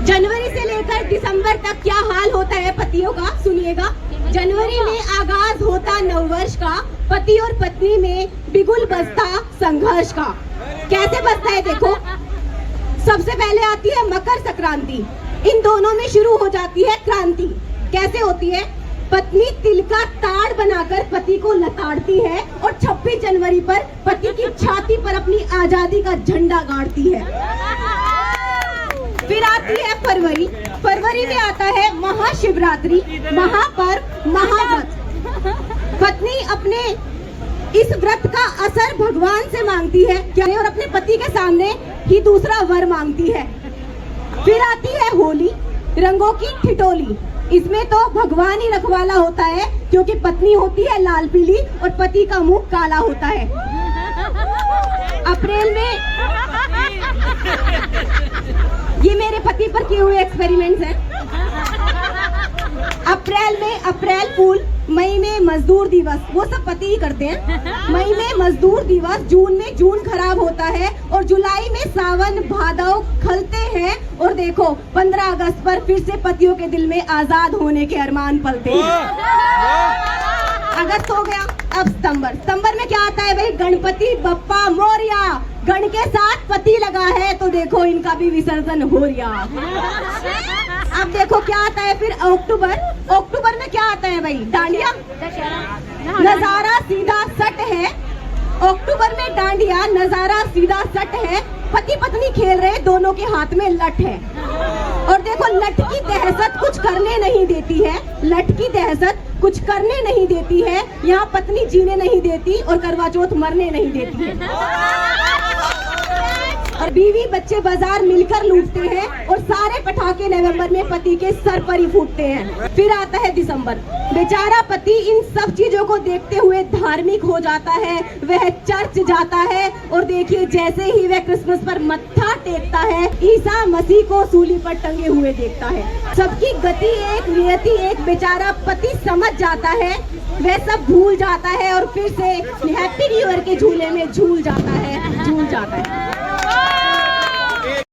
जनवरी से लेकर दिसंबर तक क्या हाल होता है पतियों का, सुनिएगा। जनवरी में आगाज होता नववर्ष का, पति और पत्नी में बिगुल बजता संघर्ष का। कैसे बजता है देखो। सबसे पहले आती है मकर संक्रांति, इन दोनों में शुरू हो जाती है क्रांति। कैसे होती है? पत्नी तिल का ताड़ बनाकर पति को लताड़ती है और 26 जनवरी पर पति की छाती पर अपनी आजादी का झंडा गाड़ती है। फिर आती है फरवरी। फरवरी में आता है महाशिवरात्रि, महापर्व, महाव्रत। पत्नी अपने इस व्रत का असर भगवान से मांगती है और अपने पति के सामने ही दूसरा वर मांगती है। फिर आती है होली, रंगों की ठिठोली। इसमें तो भगवान ही रखवाला होता है क्योंकि पत्नी होती है लाल पीली और पति का मुंह काला होता है। अप्रैल में ये मेरे पति पर किए हुए एक्सपेरिमेंट्स हैं। अप्रैल में अप्रैल फूल, मई में मजदूर दिवस, वो सब पति ही करते हैं। मई में मजदूर दिवस, जून में जून खराब होता है और जुलाई में सावन भादव खलते हैं। और देखो 15 अगस्त पर फिर से पतियों के दिल में आजाद होने के अरमान पलते हैं। अगस्त हो गया, अब सितंबर। सितंबर में क्या आता है भाई? गणपति बप्पा मोरया। गण के साथ पति लगा है तो देखो इनका भी विसर्जन हो रहा। अब देखो क्या आता है फिर अक्टूबर। अक्टूबर में क्या आता है भाई? डांडिया, नजारा सीधा सट है। अक्टूबर में डांडिया, नजारा सीधा सट है। पति पत्नी खेल रहे, दोनों के हाथ में लठ है। और देखो लठ की दहशत कुछ करने नहीं देती है। लठ की दहशत कुछ करने नहीं देती है। यहाँ पत्नी जीने नहीं देती और करवा चौथ मरने नहीं देती है। और बीवी बच्चे बाजार मिलकर लूटते हैं और सारे पटाखे नवंबर में पति के सर पर ही फूटते हैं। फिर आता है दिसंबर। बेचारा पति इन सब चीजों को देखते हुए धार्मिक हो जाता है, वह चर्च जाता है और देखिए जैसे ही वह क्रिसमस पर मत्था टेकता है ईसा मसीह को सूली पर टंगे हुए देखता है। सबकी गति एक, नियति एक। बेचारा पति समझ जाता है, वह सब भूल जाता है और फिर से हैप्पी न्यू ईयर के झूले में झूल जाता है।